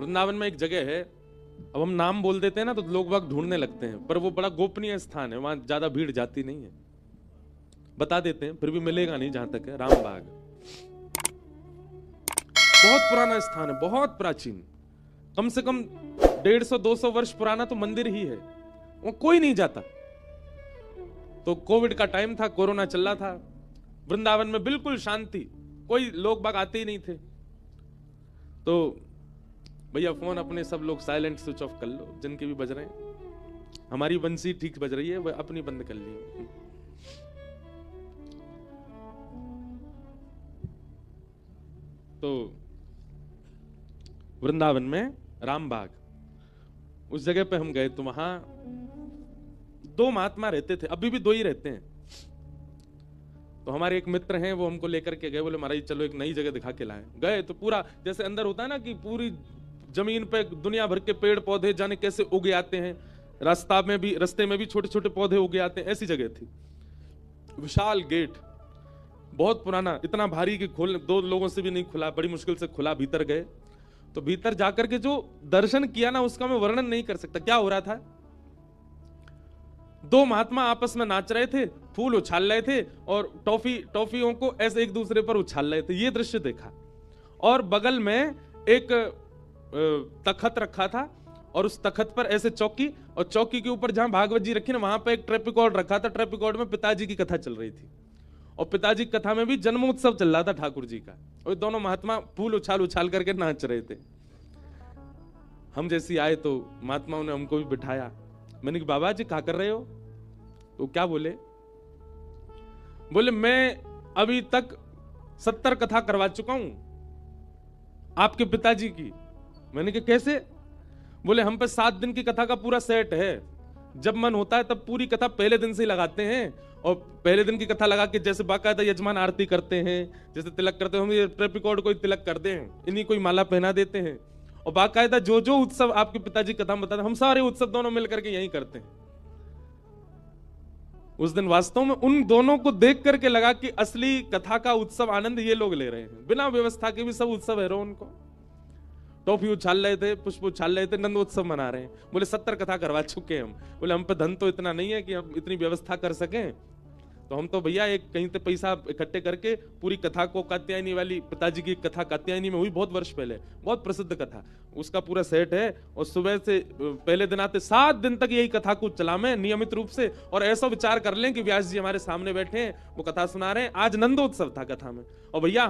वृंदावन में एक जगह है, अब हम नाम बोल देते हैं ना तो लोग बाग ढूंढने लगते हैं, पर वो बड़ा गोपनीय स्थान है, वहां ज्यादा भीड़ जाती नहीं है। बता देते हैं, फिर भी मिलेगा नहीं जहां तक है। रामबाग बहुत पुराना स्थान है, बहुत प्राचीन, कम से कम 150-200 वर्ष पुराना तो मंदिर ही है, वो कोई नहीं जाता। तो कोविड का टाइम था, कोरोना चल रहा था, वृंदावन में बिल्कुल शांति, कोई लोग बाग आते ही नहीं थे। तो भैया फोन अपने सब लोग साइलेंट स्विच ऑफ कर लो, जिनके भी बज रहे हैं। हमारी बंसी ठीक बज रही है, वह अपनी बंद कर ली। तो वृंदावन में रामबाग, उस जगह पे हम गए तो वहां 2 महात्मा रहते थे, अभी भी 2 ही रहते हैं। तो हमारे एक मित्र हैं, वो हमको लेकर के गए, बोले महाराज चलो एक नई जगह दिखा के लाएं। गए तो पूरा जैसे अंदर होता है ना कि पूरी जमीन पे दुनिया भर के पेड़ पौधे जाने कैसे उगे आते हैं, रास्ते में भी छोटे छोटे पौधे उगे आते हैं, ऐसी जगह थी। विशाल गेट, बहुत पुराना, इतना भारी कि खोल 2 लोगों से भी नहीं खुला, बड़ी मुश्किल से खुला। भीतर गए तो भीतर जाकर के जो दर्शन किया ना, उसका मैं वर्णन नहीं कर सकता। क्या हो रहा था, 2 महात्मा आपस में नाच रहे थे, फूल उछाल रहे थे और टॉफियों को ऐसे एक दूसरे पर उछाल रहे थे, ये दृश्य देखा। और बगल में एक तखत रखा था और उस तखत पर ऐसे चौकी, और चौकी के ऊपर जहां भागवत जी रखी ना, वहां पर एक ट्रेप रिकॉर्ड रखा था। ट्रेप रिकॉर्ड में पिताजी की कथा चल रही थी, और पिताजी की कथा में भी जन्मोत्सव चल रहा था ठाकुर जी का, और दोनों महात्मा फूल उछाल उछाल करके नाच रहे थे। हम जैसे आए तो महात्माओं ने हमको भी बिठाया। मैंने कहा बाबा जी क्या कर रहे हो? तो क्या बोले मैं अभी तक 70 कथा करवा चुका हूं आपके पिताजी की। मैंने कहा कैसे? बोले हम पे 7 दिन की कथा का पूरा सेट है, जब मन होता है तब पूरी कथा पहले दिन से ही लगाते हैं, और पहले दिन की कथा लगा के जैसे बाकायदा यजमान आरती करते हैं, जैसे तिलक करते हैं, हम ये ट्रेप रिकॉर्ड को तिलक करते हैं, इन्हीं कोई माला पहना देते हैं, और बाकायदा जो जो उत्सव आपके पिताजी कथा में बताते, हम सारे उत्सव दोनों मिलकर के यही करते हैं। उस दिन वास्तव में उन दोनों को देख करके लगा कि असली कथा का उत्सव आनंद ये लोग ले रहे हैं, बिना व्यवस्था के भी सब उत्सव है रो उनको। टॉफी उछाल रहे थे, पुष्प उछाल रहे थे, नंदोत्सव मना रहे हैं। बोले 70 कथा करवा चुके हैं हम। बोले हम पे धन तो इतना नहीं है कि हम इतनी व्यवस्था कर सकें, तो हम तो भैया एक कहीं से पैसा इकट्ठे करके पूरी कथा को, कात्यायनी वाली पिताजी की कथा कात्यायनी में हुई बहुत वर्ष पहले, बहुत प्रसिद्ध कथा, उसका पूरा सेट है। और सुबह से पहले दिन आते 7 दिन तक यही कथा को चलावें नियमित रूप से, और ऐसा विचार कर लें कि व्यास जी हमारे सामने बैठे हैं, वो कथा सुना रहे हैं। आज नंदोत्सव था कथा में, और भैया